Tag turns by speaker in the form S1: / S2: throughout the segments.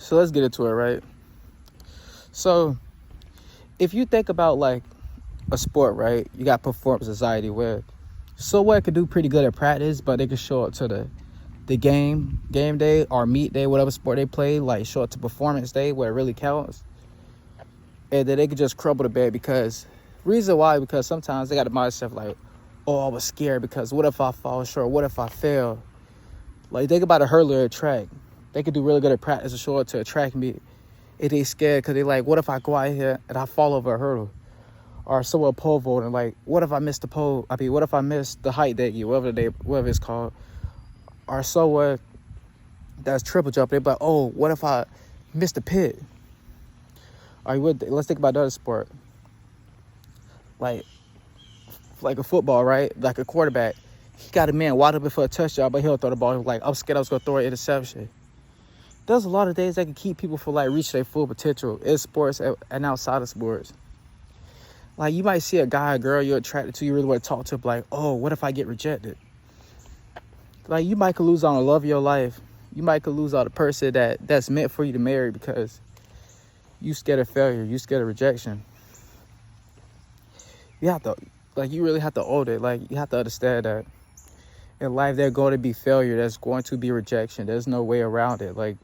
S1: So let's get into it, right? So if you think about like a sport, right? You got performance anxiety where someone could do pretty good at practice, but they could show up to the game day or meet day, whatever sport they play, like show up to performance day where it really counts. And then they could just crumble to bed because sometimes they got the mindset like, oh, I was scared because what if I fall short? What if I fail? Like think about a hurdler at track. They could do really good at practice and show up to a track meet. And they scared because they like, what if I go out here and I fall over a hurdle? Or someone pole vaulting, like, what if I missed the pole? What if I missed the height that year, whatever it's called? Or someone that's triple jump, they be like, oh, what if I missed the pit? Or let's think about another sport. Like a football, right? Like a quarterback. He got a man wide open for a touchdown, but he'll throw the ball. He's like, I'm scared I was going to throw an interception. There's a lot of things that can keep people from like reaching their full potential in sports and outside of sports. Like you might see a guy or girl you're attracted to, you really want to talk to, like, oh, what if I get rejected? Like you might could lose on the love of your life. You might could lose on the person that's meant for you to marry because you scared of failure, you scared of rejection. You really have to own it. Like you have to understand that in life there's going to be failure, there's going to be rejection. There's no way around it. Like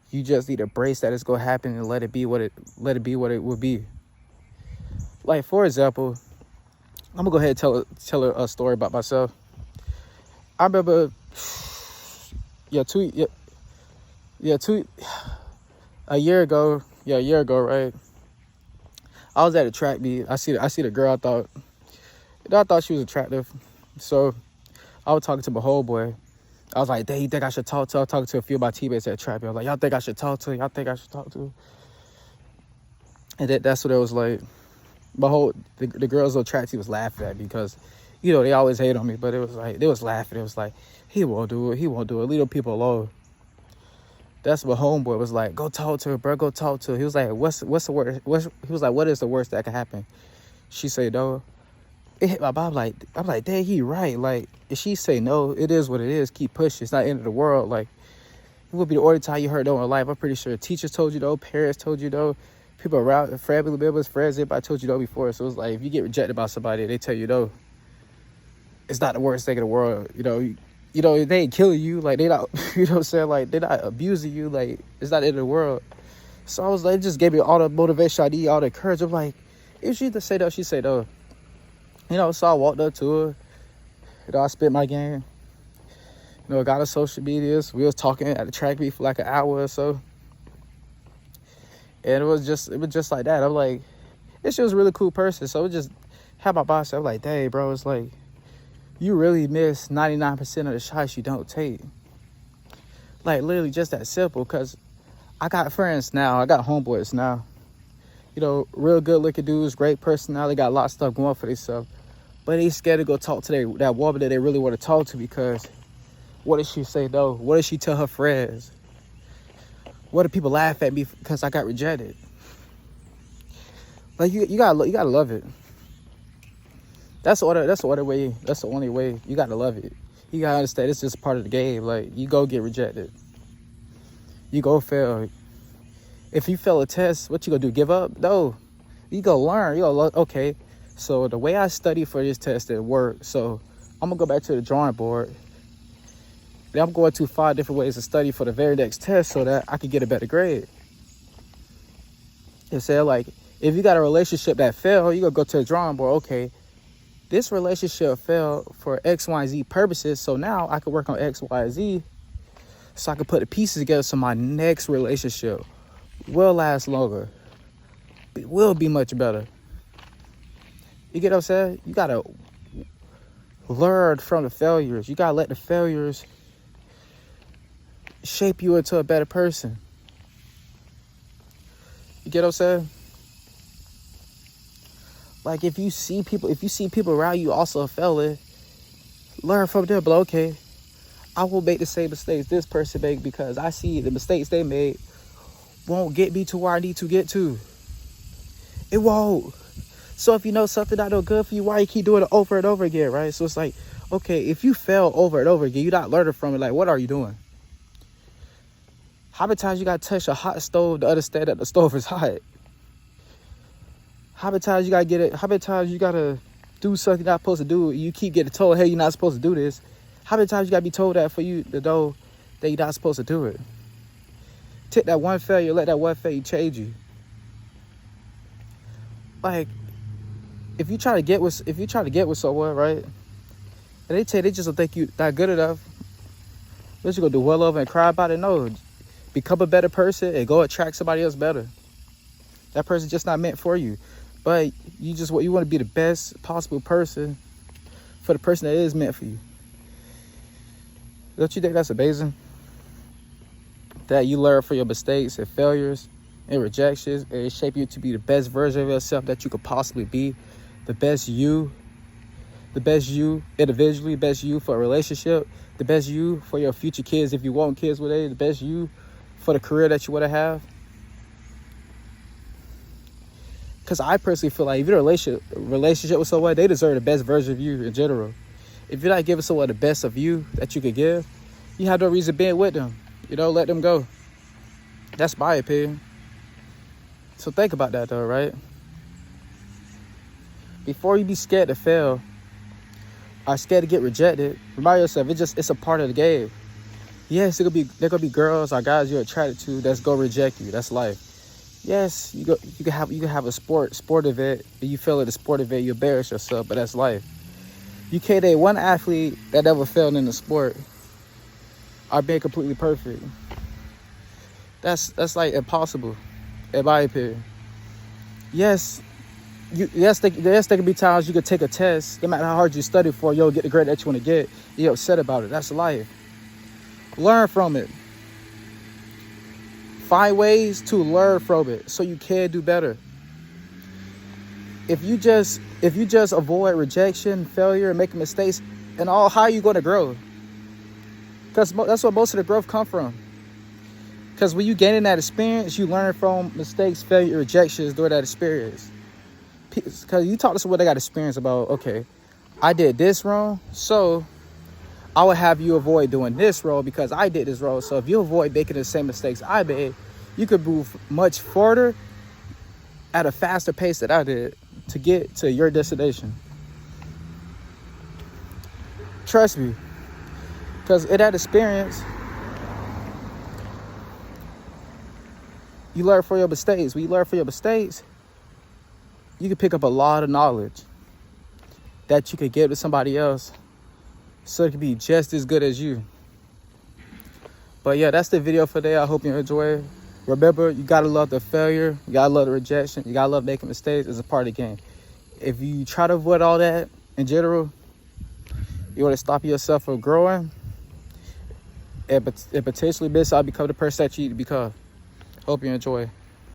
S1: you just need to embrace that it's going to happen and let it be what it will be. Like for example, I'm gonna go ahead and tell a story about myself. I remember, a year ago, right? I was at a track meet. I see the girl. I thought she was attractive, so I was talking to my homeboy. I was like, "Dang, you think I should talk to her?" I was talking to a few of my teammates at track meet. I was like, "Y'all think I should talk to her? Y'all think I should talk to her?" And that's what it was like. The girls on track team was laughing at me because, they always hate on me. But it was like they was laughing. It was like, he won't do it. Leave them people alone. That's what homeboy was like. Go talk to her, bro. Go talk to her. He was like, what's the worst? He was like, what is the worst that could happen? She said no. It hit my body. I'm like, dang, he right. Like, if she say no, it is what it is. Keep pushing. It's not the end of the world. Like, it would be the only time you heard no in life. I'm pretty sure teachers told you no, parents told you no. People around, family members, friends, everybody told you no before. So it's like, if you get rejected by somebody, they tell you no. It's not the worst thing in the world. They ain't killing you. Like, they not, you know what I'm saying? Like, they're not abusing you. Like, it's not the end of the world. So I was like, it just gave me all the motivation I need, all the courage. I'm like, if she just say no, she say no. So I walked up to her. I spit my game. I got on social medias. We was talking at the track meet for like an hour or so. And it was just like that. I'm like, she was a really cool person. So it just had my boss. I'm like, dang, bro, it's like, you really miss 99% of the shots you don't take. Like, literally just that simple. Because I got friends now. I got homeboys now. Real good looking dudes, great personality, got a lot of stuff going for themselves. But they scared to go talk to that woman that they really want to talk to because what if she say no? What if she tell her friends? What if people laugh at me because I got rejected? Like you gotta love it. That's the only way. You gotta love it. You gotta understand it's just part of the game. Like you go get rejected. You go fail. If you fail a test, what you gonna do? Give up? No. You go learn. Okay. So the way I study for this test didn't work. So I'm gonna go back to the drawing board. Then I'm going to 5 different ways to study for the very next test so that I can get a better grade. You say, like, if you got a relationship that failed, you gonna go to the drawing board. Okay, this relationship failed for X, Y, Z purposes. So now I can work on X, Y, Z so I can put the pieces together so my next relationship will last longer. It will be much better. You get what I'm saying? You gotta learn from the failures. You gotta let the failures shape you into a better person. You get what I'm saying? Like if you see people around you also failing, learn from them. But okay, I will make the same mistakes this person made because I see the mistakes they made won't get me to where I need to get to. It won't. So if you know something not no good for you, why you keep doing it over and over again, right? So it's like, okay, if you fail over and over again, you're not learning from it. Like, what are you doing? How many times you gotta touch a hot stove to understand that the stove is hot? How many times you gotta get it? How many times you gotta do something you're not supposed to do? You keep getting told, hey, you're not supposed to do this. How many times you gotta be told that for you to know that you're not supposed to do it? Take that one failure, let that one failure change you. Like, if you try to get with someone, right, and they just don't think you not good enough, what you gonna do? Well over and cry about it? No, become a better person and go attract somebody else better. That person just not meant for you, but you want to be the best possible person for the person that is meant for you. Don't you think that's amazing? That you learn from your mistakes and failures and rejections, and it shape you to be the best version of yourself that you could possibly be, the best you individually, the best you for a relationship, the best you for your future kids if you want kids with it, the best you for the career that you want to have. Because I personally feel like if you're in a relationship with someone, they deserve the best version of you in general. If you're not giving someone the best of you that you could give, you have no reason being with them. Let them go. That's my opinion. So think about that though, right? Before you be scared to fail or scared to get rejected, remind yourself it's a part of the game. Yes, there gonna be girls or guys you're attracted to that's gonna reject you. That's life. Yes, you can have a sport event and you fail at a sport event, you embarrass yourself, but that's life. You can't date one athlete that never failed in the sport or being completely perfect. That's like impossible, in my opinion. Yes, there can be times you could take a test, no matter how hard you study for, you'll get the grade that you want to get. You're upset about it. That's life. Learn from it. Find ways to learn from it so you can do better. If you just avoid rejection, failure, and making mistakes, and all, how are you going to grow? Because that's where most of the growth come from. Because when you gaining that experience, you learn from mistakes, failure, rejections during that experience. Because you talk to someone that got experience about, okay, I did this wrong, so I would have you avoid doing this wrong because I did this wrong. So if you avoid making the same mistakes I made, you could move much further at a faster pace than I did to get to your destination. Trust me. Because in that experience, you learn from your mistakes. When you learn from your mistakes, you can pick up a lot of knowledge that you could give to somebody else so it can be just as good as you. But yeah, that's the video for today. I hope you enjoy it. Remember, you gotta love the failure. You gotta love the rejection. You gotta love making mistakes. It's a part of the game. If you try to avoid all that in general, you want to stop yourself from growing and potentially miss out, become the person that you need to become. Hope you enjoy.